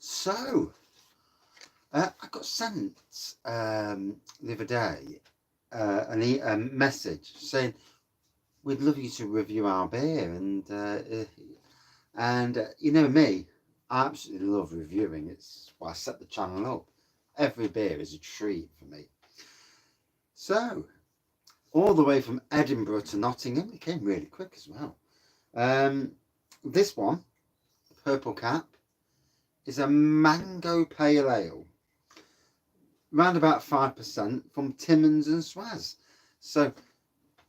So, I got sent the other day a message saying we'd love you to review our beer, and you know me, I absolutely love reviewing. It's why I set the channel up. Every beer is a treat for me. So, all the way from Edinburgh to Nottingham, it came really quick as well. This one, Purple Cap, is a mango pale ale, around about 5% from Timmons and Swaz. So,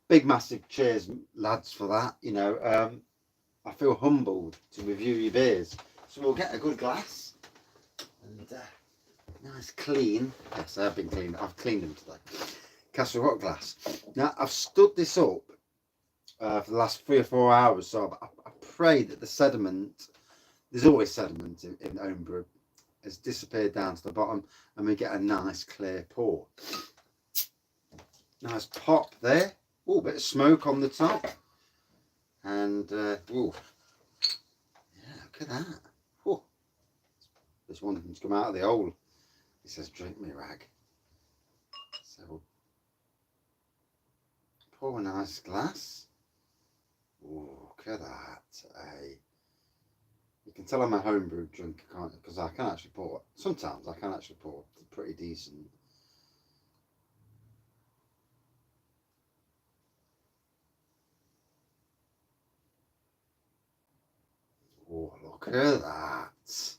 big massive cheers, lads, for that. You know, I feel humbled to review your beers. So we'll get a good glass and nice clean. Yes, I have been cleaned. I've cleaned them today. Castle Rock glass. Now I've stood this up for the last 3 or 4 hours, so I pray that the sediment, there's always sediment in homebrew, has disappeared down to the bottom, and we get a nice clear pour. Nice pop there. Oh, bit of smoke on the top, and oh, yeah, look at that. Oh, this one can come out of the hole. It says "Drink me, rag." So pour a nice glass. Oh, look at that. You can tell I'm a homebrew drinker, can't you? Because I can actually pour. Sometimes I can actually pour pretty decent. Oh, look at that.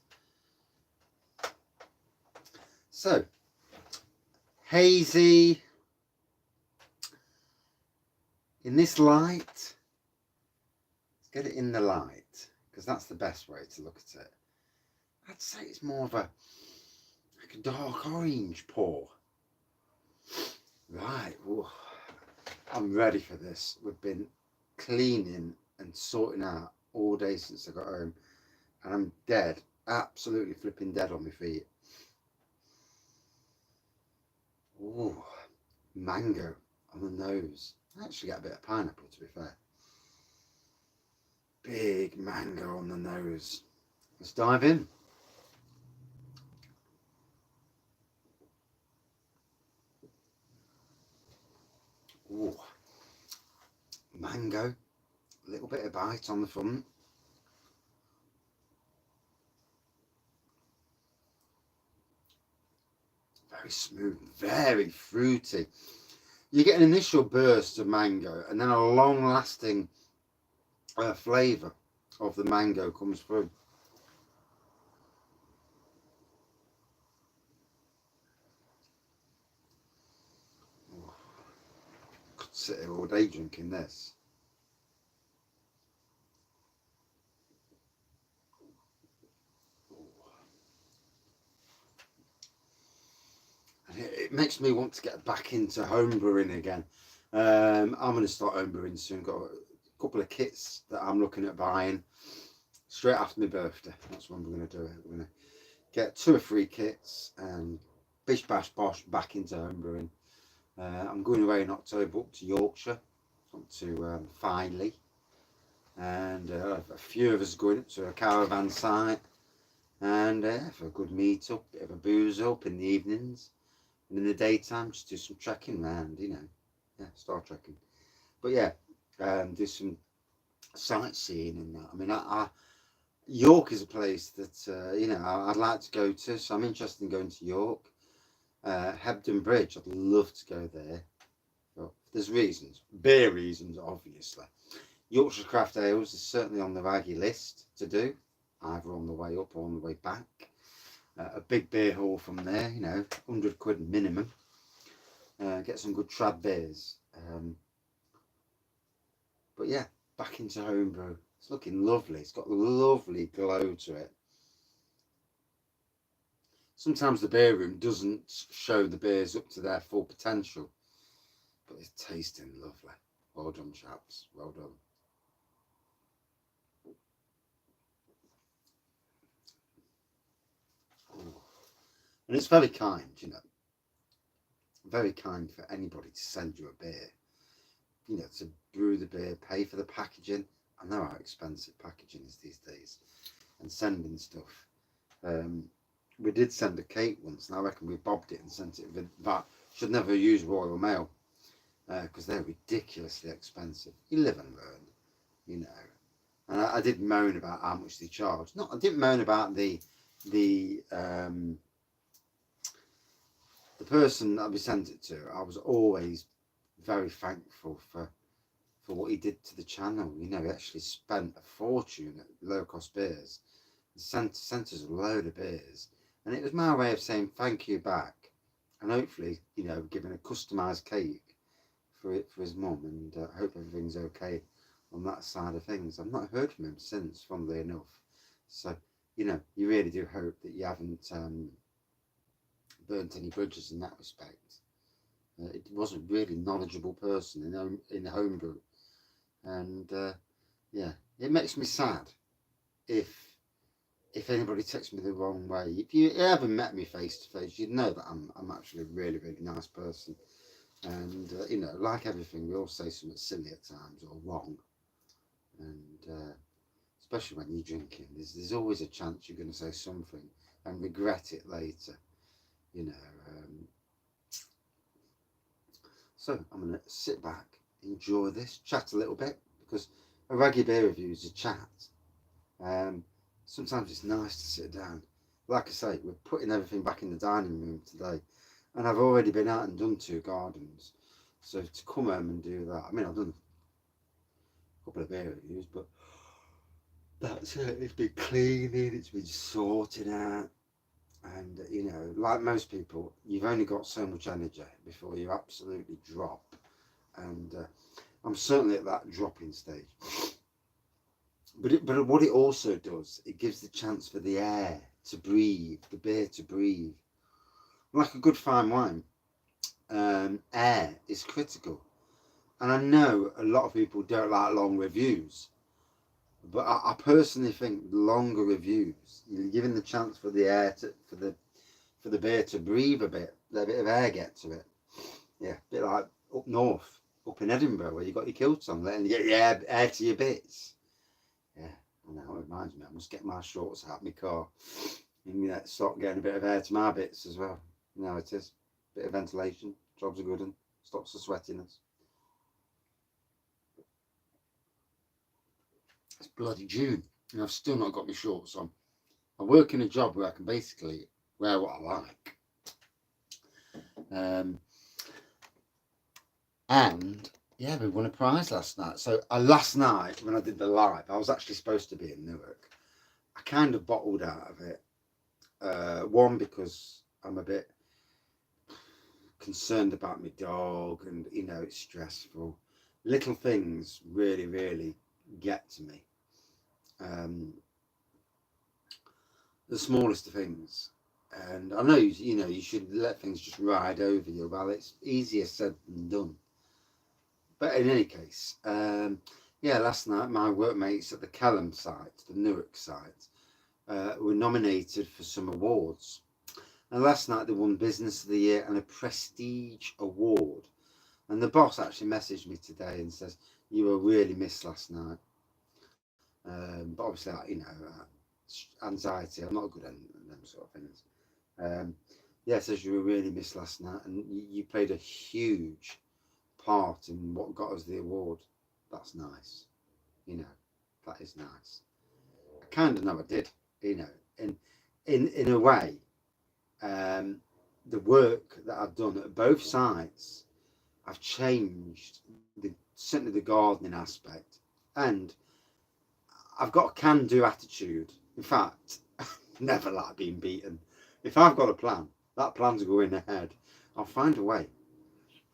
So, hazy. In this light, let's get it in the light, because that's the best way to look at it. I'd say it's more of like a dark orange pour. Right, ooh, I'm ready for this. We've been cleaning and sorting out all day since I got home, and I'm dead, absolutely flipping dead on my feet. Ooh, mango on the nose. I actually get a bit of pineapple, to be fair. Big mango on the nose. Let's dive in. Ooh, mango, a little bit of bite on the front. Very smooth, very fruity. You get an initial burst of mango, and then a long-lasting flavour of the mango comes through. Oh, could sit here all day drinking this. And it makes me want to get back into homebrewing again. I'm going to start homebrewing soon. Got a couple of kits that I'm looking at buying straight after my birthday. That's when we're going to do it. We're going to get 2 or 3 kits and bish bash bosh back into homebrewing. I'm going away in October up to Yorkshire, up to Filey, and a few of us going up to a caravan site, and for a good meet up, bit of a booze up in the evenings, and in the daytime just do some trekking around, you know, yeah, star trekking. But yeah, do some sightseeing and that. I mean, York is a place that you know, I'd like to go to, so I'm interested in going to York. Hebden Bridge, I'd love to go there. But there's reasons, beer reasons, obviously. Yorkshire Craft Ales is certainly on the wraggy list to do, either on the way up or on the way back. A big beer haul from there, you know, £100 minimum. Get some good trad beers. But yeah, back into homebrew. It's looking lovely. It's got a lovely glow to it. Sometimes the beer room doesn't show the beers up to their full potential, but it's tasting lovely. Well done, chaps. Well done. Ooh. And it's very kind, you know. Very kind for anybody to send you a beer. You know, to brew the beer, pay for the packaging. I know how expensive packaging is these days. And sending stuff. We did send a cake once, and I reckon we bobbed it and sent it with that. Should never use Royal Mail because they're ridiculously expensive. You live and learn, you know. And I did moan about how much they charge. No, I didn't moan about the person that we sent it to. I was always very thankful for what he did to the channel. You know, he actually spent a fortune at low cost beers. He sent us a load of beers, and it was my way of saying thank you back, and hopefully, you know, giving a customised cake for his mum, and I hope everything's okay on that side of things. I've not heard from him since, funnily enough. So, you know, you really do hope that you haven't burnt any bridges in that respect. It was a really knowledgeable person in homebrew, and yeah, it makes me sad if anybody takes me the wrong way. If you ever met me face to face, you'd know that I'm actually a really, really nice person. And you know, like everything, we all say something silly at times or wrong, and especially when you're drinking, there's always a chance you're going to say something and regret it later, you know. So I'm going to sit back, enjoy this, chat a little bit, because a Wraggy beer review is a chat. Sometimes it's nice to sit down. Like I say, we're putting everything back in the dining room today, and I've already been out and done 2 gardens. So to come home and do that, I mean, I've done a couple of beer reviews, but that's it. It's been cleaning, it's been sorting out, and you know, like most people, you've only got so much energy before you absolutely drop, and I'm certainly at that dropping stage. But what it also does, it gives the chance for the air to breathe, the beer to breathe. Like a good fine wine, air is critical. And I know a lot of people don't like long reviews, but I personally think longer reviews, you're giving the chance for the air for the beer to breathe a bit, let a bit of air get to it. Yeah, a bit like up north, up in Edinburgh, where you got your kilts on, letting you get your air to your bits. Yeah, I know, it reminds me, I must get my shorts out of my car and start getting a bit of air to my bits as well. You know, it is a bit of ventilation, jobs are good and stops the sweatiness. It's bloody June and I've still not got my shorts on. I work in a job where I can basically wear what I like. And yeah, we won a prize last night. So last night when I did the live, I was actually supposed to be in Newark. I kind of bottled out of it. One, because I'm a bit concerned about my dog, and you know, it's stressful. Little things really, really get to me. The smallest of things. And I know, you know, you should let things just ride over you. Well, it's easier said than done. But in any case, yeah, last night my workmates at the Kelham site, the Newark site, were nominated for some awards. And last night they won Business of the Year and a Prestige Award. And the boss actually messaged me today and says, "You were really missed last night." But obviously, you know, anxiety, I'm not good at them sort of things. Yeah, says you were really missed last night, and you played a huge part in what got us the award. That's nice, you know, that is nice. I kind of know I did, you know, in a way. The work that I've done at both sites, I've changed certainly the gardening aspect, and I've got a can-do attitude. In fact, never like being beaten. If I've got a plan, that plan's going ahead. I'll find a way.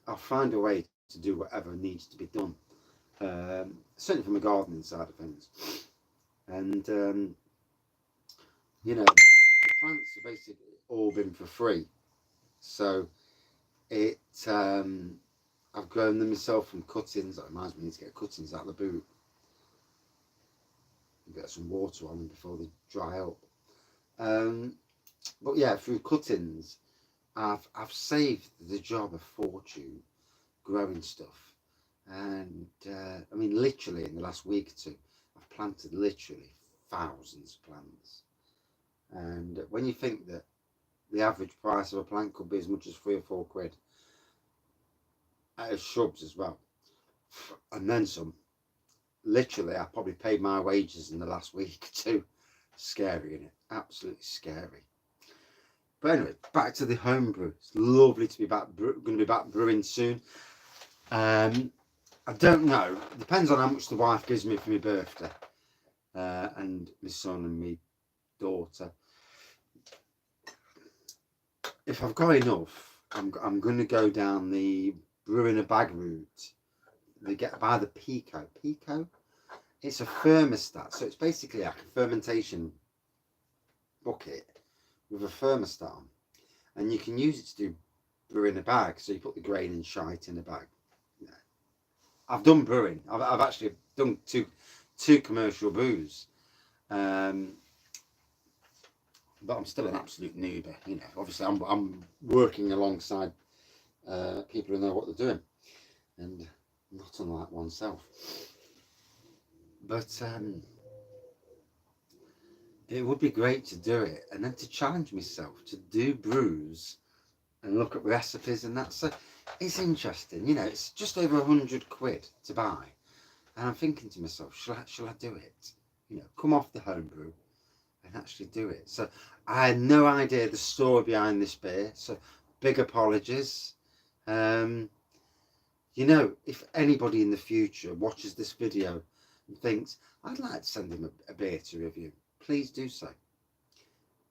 I'll find a way to do whatever needs to be done. Certainly from the gardening side of things. And you know, the plants have basically all been for free. So I've grown them myself from cuttings. That reminds me, I need to get cuttings out of the boot and get some water on them before they dry up. But yeah, through cuttings, I've saved the job a fortune growing stuff. And I mean, literally in the last week or two, I've planted literally thousands of plants. And when you think that the average price of a plant could be as much as £3 or £4 at shrubs as well, and then some. Literally, I probably paid my wages in the last week too. Scary, isn't it? Absolutely scary. But anyway, back to the homebrew. It's lovely to be back. Going to be back brewing soon. I don't know. Depends on how much the wife gives me for my birthday, and my son and my daughter. If I've got enough, I'm going to go down the brew in a bag route. They get by the Pico. It's a thermostat, so it's basically like a fermentation bucket with a thermostat on, and you can use it to do brew in a bag. So you put the grain and shite in a bag. Yeah. I've done brewing. I've actually done two commercial brews, but I'm still an absolute newbie. You know, obviously I'm working alongside people who know what they're doing, and not unlike oneself. But it would be great to do it, and then to challenge myself to do brews and look at recipes and that. So it's interesting, you know. It's just over £100 to buy, and I'm thinking to myself, shall I do it? You know, come off the homebrew and actually do it. So I had no idea the story behind this beer, so big apologies. You know, if anybody in the future watches this video and thinks, I'd like to send him a beer to review, please do so.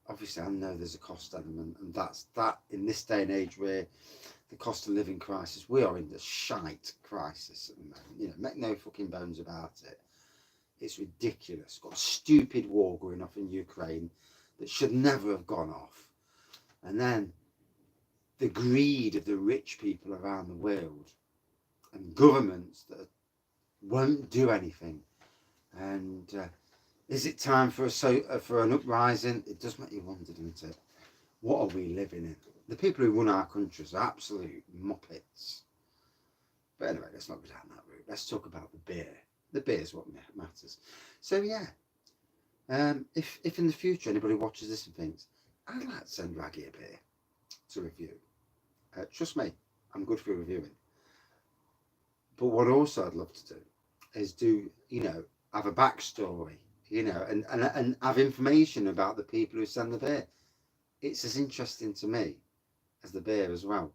Obviously, I know there's a cost element, and that's that in this day and age where the cost of living crisis, we are in the shite crisis at the moment. You know, make no fucking bones about it. It's ridiculous. Got a stupid war going off in Ukraine that should never have gone off. And then the greed of the rich people around the world and governments that won't do anything. And is it time for an uprising? It does make you wonder, doesn't it? What are we living in? The people who run our countries are absolute muppets. But anyway, let's not go down that route. Let's talk about the beer. The beer is what matters. So yeah, if in the future anybody watches this and thinks, I'd like to send Wraggy a beer to review, trust me, I'm good for reviewing. But what also I'd love to do is do, you know, have a backstory, you know, and have information about the people who send the beer. It's as interesting to me as the beer as well.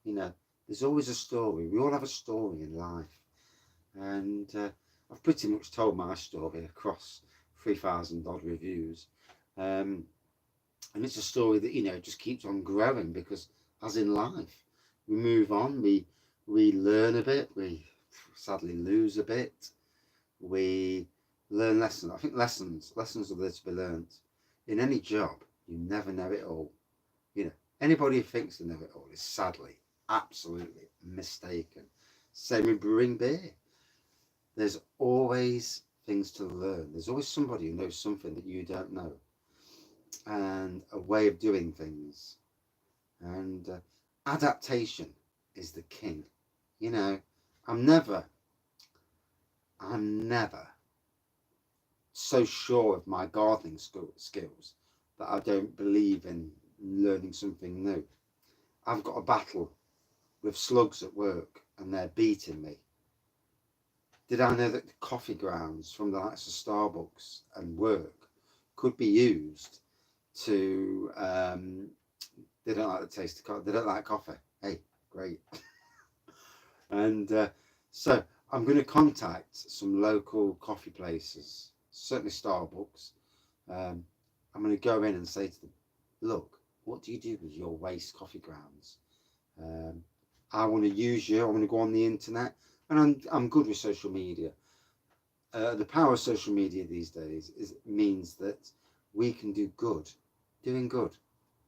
You know, there's always a story. We all have a story in life. And I've pretty much told my story across 3,000 odd reviews. And it's a story that, you know, just keeps on growing, because as in life, we move on, we learn a bit, we sadly lose a bit, we learn lessons. I think lessons are there to be learned. In any job, you never know it all. You know, anybody who thinks they know it all is sadly absolutely mistaken. Same with brewing beer. There's always things to learn. There's always somebody who knows something that you don't know, and a way of doing things. And adaptation is the king. You know, I'm never so sure of my gardening skills that I don't believe in learning something new. I've got a battle with slugs at work, and they're beating me. Did I know that the coffee grounds from the likes of Starbucks and work could be used to, they don't like the taste of coffee, they don't like coffee. Hey, great. And so I'm going to contact some local coffee places, certainly Starbucks. I'm going to go in and say to them, look, what do you do with your waste coffee grounds? I want to use you. I want to go on the internet, and I'm good with social media. The power of social media these days means that we can do good, doing good.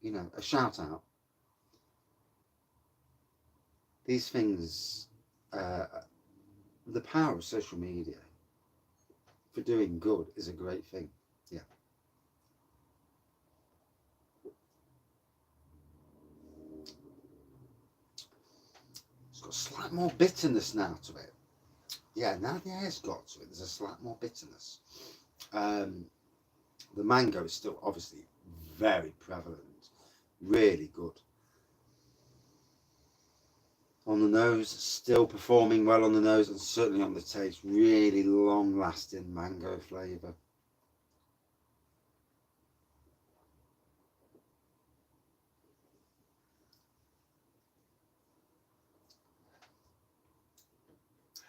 You know, a shout out. These things, the power of social media for doing good is a great thing. Yeah. It's got a slight more bitterness now to it. Yeah, now the air's got to it, there's a slight more bitterness. The mango is still obviously very prevalent, really good. On the nose, still performing well on the nose, and certainly on the taste, really long lasting mango flavour.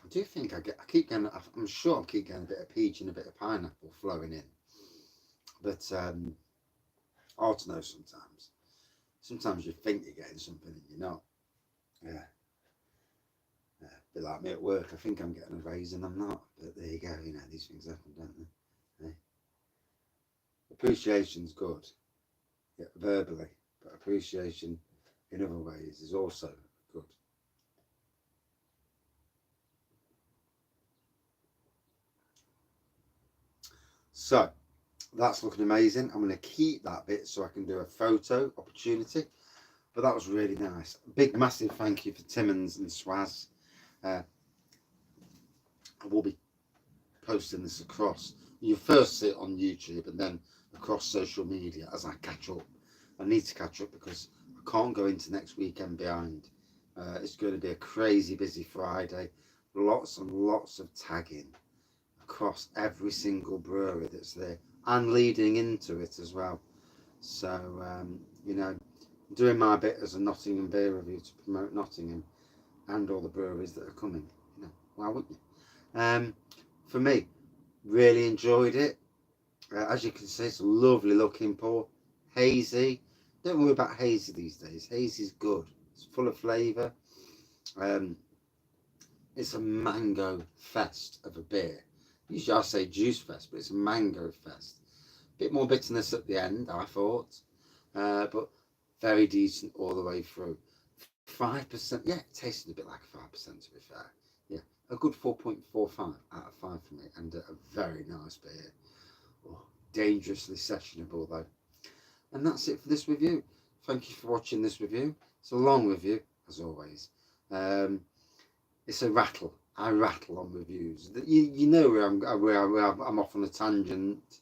I do think I'm sure I keep getting a bit of peach and a bit of pineapple flowing in, but hard to know sometimes. Sometimes you think you're getting something and you're not. Yeah. A bit like me at work, I think I'm getting a raise and I'm not, but there you go, you know, these things happen, don't they? Appreciation's good, yeah, verbally, but appreciation in other ways is also good. So that's looking amazing. I'm going to keep that bit so I can do a photo opportunity, but that was really nice. Big massive thank you for Timmons and Swaz. I will be posting this across. You first see it on YouTube and then across social media as I catch up. I need to catch up because I can't go into next weekend behind. It's going to be a crazy busy Friday. Lots and lots of tagging across every single brewery that's there and leading into it as well. So, you know, doing my bit as a Nottingham beer review to promote Nottingham and all the breweries that are coming. You know, why wouldn't you? For me, really enjoyed it. As you can see, it's a lovely looking pour. Hazy. Don't worry about hazy these days. Hazy's good. It's full of flavour. It's a mango fest of a beer. Usually I say juice fest, but it's a mango fest. Bit more bitterness at the end, I thought, but very decent all the way through. 5%, yeah, it tasted a bit like a 5% to be fair. Yeah, a good 4.45 out of 5 for me, and a very nice beer. Oh, dangerously sessionable though. And that's it for this review. Thank you for watching this review. It's a long review, as always. It's a rattle. I rattle on reviews. You know where I'm off on a tangent.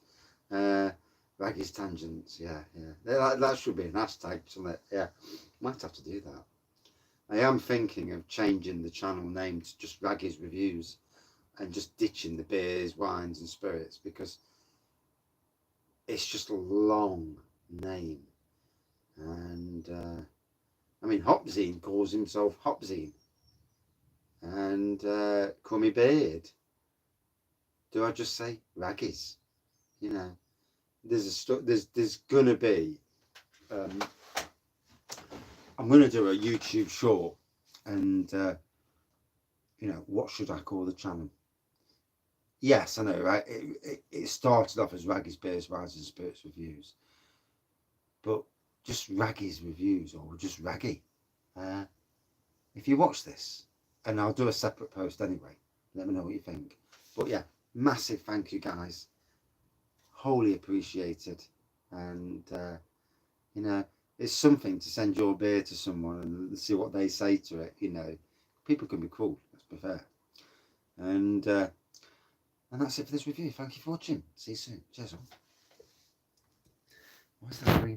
Wraggy's tangents. Yeah. That should be an hashtag, shouldn't it? Yeah, might have to do that. I am thinking of changing the channel name to just Wraggy's Reviews and just ditching the beers, wines and spirits because it's just a long name. And I mean, Hopzine calls himself Hopzine. And Crummy Beard. Do I just say Wraggys? You know, there's gonna be. I'm gonna do a YouTube short, and you know, what should I call the channel? Yes, I know, right? It started off as Wraggy's Beers, Wines and Spirits Reviews, but just Wraggy's Reviews or just Wraggy. If you watch this, and I'll do a separate post anyway, let me know what you think. But yeah, massive thank you guys, wholly appreciated. And you know, it's something to send your beer to someone and see what they say to it. You know, people can be cruel, let's be fair. And that's it for this review. Thank you for watching. See you soon. Cheers all. What's that green?